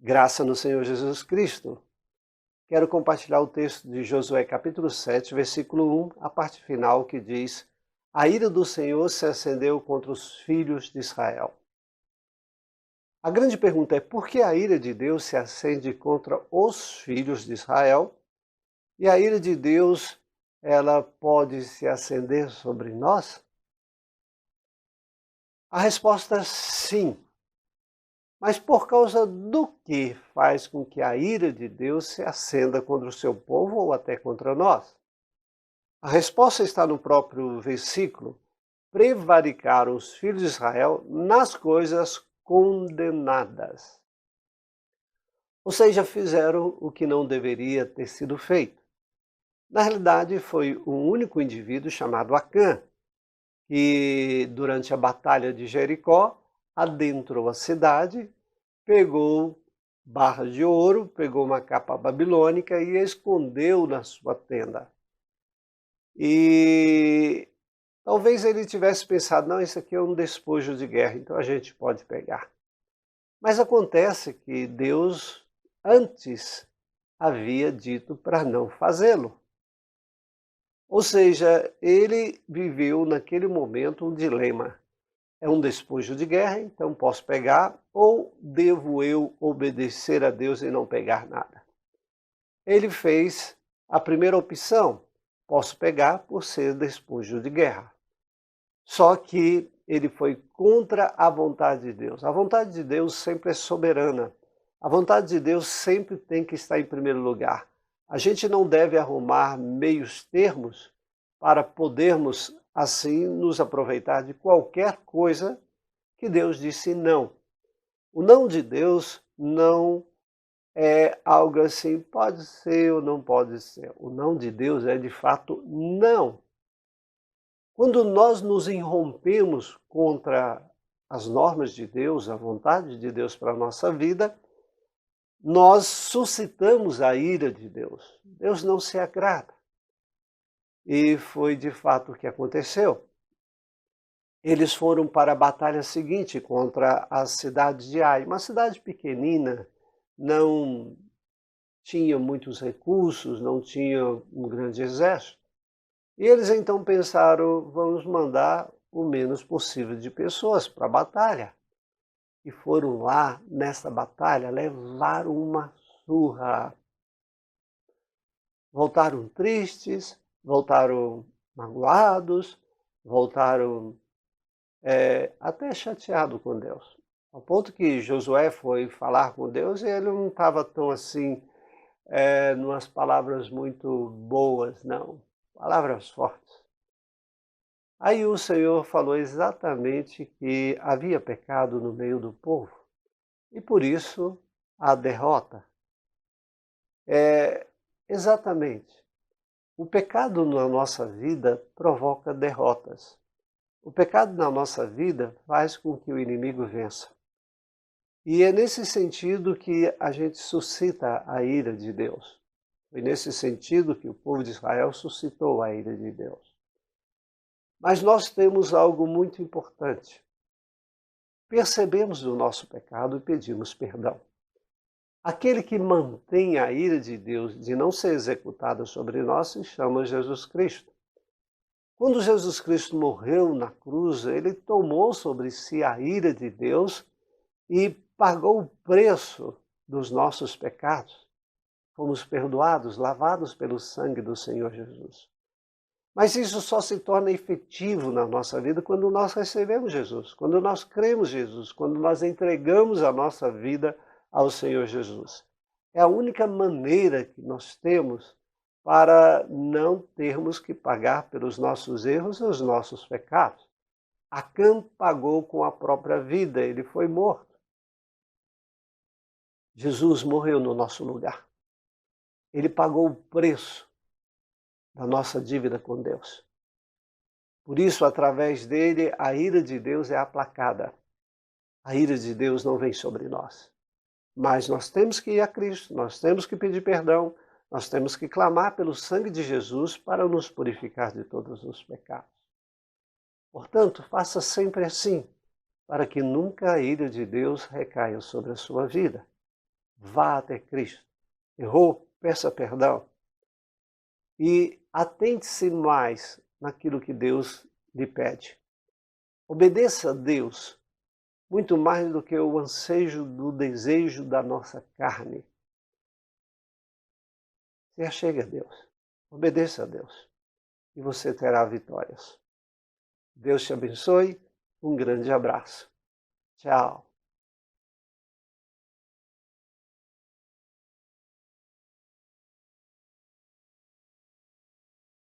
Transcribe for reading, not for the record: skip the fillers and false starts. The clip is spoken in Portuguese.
Graça no Senhor Jesus Cristo. Quero compartilhar o texto de Josué capítulo 7, versículo 1, a parte final que diz: A ira do Senhor se acendeu contra os filhos de Israel. A grande pergunta é: por que a ira de Deus se acende contra os filhos de Israel? E a ira de Deus, ela pode se acender sobre nós? A resposta é sim. Mas por causa do que faz com que a ira de Deus se acenda contra o seu povo ou até contra nós? A resposta está no próprio versículo. Prevaricaram os filhos de Israel nas coisas condenadas. Ou seja, fizeram o que não deveria ter sido feito. Na realidade, foi um único indivíduo chamado Acã, que durante a batalha de Jericó adentrou a cidade, pegou barras de ouro, pegou uma capa babilônica e a escondeu na sua tenda. E talvez ele tivesse pensado, não, isso aqui é um despojo de guerra, então a gente pode pegar. Mas acontece que Deus antes havia dito para não fazê-lo. Ou seja, ele viveu naquele momento um dilema. É um despojo de guerra, então posso pegar, ou devo eu obedecer a Deus e não pegar nada? Ele fez a primeira opção, posso pegar por ser despojo de guerra. Só que ele foi contra a vontade de Deus. A vontade de Deus sempre é soberana. A vontade de Deus sempre tem que estar em primeiro lugar. A gente não deve arrumar meios termos para podermos, assim, nos aproveitar de qualquer coisa que Deus disse não. O não de Deus não é algo assim, pode ser ou não pode ser. O não de Deus é de fato não. Quando nós nos irrompemos contra as normas de Deus, a vontade de Deus para a nossa vida, nós suscitamos a ira de Deus. Deus não se agrada. E foi de fato o que aconteceu. Eles foram para a batalha seguinte contra a cidade de Ai, uma cidade pequenina, não tinha muitos recursos, não tinha um grande exército. E eles então pensaram, vamos mandar o menos possível de pessoas para a batalha. E foram lá, nessa batalha, levaram uma surra. Voltaram tristes, voltaram magoados, voltaram até chateados com Deus. Ao ponto que Josué foi falar com Deus e ele não estava tão assim, numas palavras muito boas, não. Palavras fortes. Aí o Senhor falou exatamente que havia pecado no meio do povo e por isso a derrota. Exatamente. O pecado na nossa vida provoca derrotas. O pecado na nossa vida faz com que o inimigo vença. E é nesse sentido que a gente suscita a ira de Deus. Foi nesse sentido que o povo de Israel suscitou a ira de Deus. Mas nós temos algo muito importante. Percebemos o nosso pecado e pedimos perdão. Aquele que mantém a ira de Deus de não ser executada sobre nós se chama Jesus Cristo. Quando Jesus Cristo morreu na cruz, ele tomou sobre si a ira de Deus e pagou o preço dos nossos pecados. Fomos perdoados, lavados pelo sangue do Senhor Jesus. Mas isso só se torna efetivo na nossa vida quando nós recebemos Jesus, quando nós cremos Jesus, quando nós entregamos a nossa vida ao Senhor Jesus. É a única maneira que nós temos para não termos que pagar pelos nossos erros e os nossos pecados. Acã pagou com a própria vida, ele foi morto. Jesus morreu no nosso lugar. Ele pagou o preço da nossa dívida com Deus. Por isso, através dele, a ira de Deus é aplacada. A ira de Deus não vem sobre nós. Mas nós temos que ir a Cristo, nós temos que pedir perdão, nós temos que clamar pelo sangue de Jesus para nos purificar de todos os pecados. Portanto, faça sempre assim, para que nunca a ira de Deus recaia sobre a sua vida. vá até Cristo. Errou? Peça perdão. E atente-se mais naquilo que Deus lhe pede. Obedeça a Deus muito mais do que o ansejo do desejo da nossa carne. Se achegue a Deus. Obedeça a Deus. E você terá vitórias. Deus te abençoe. Um grande abraço. Tchau.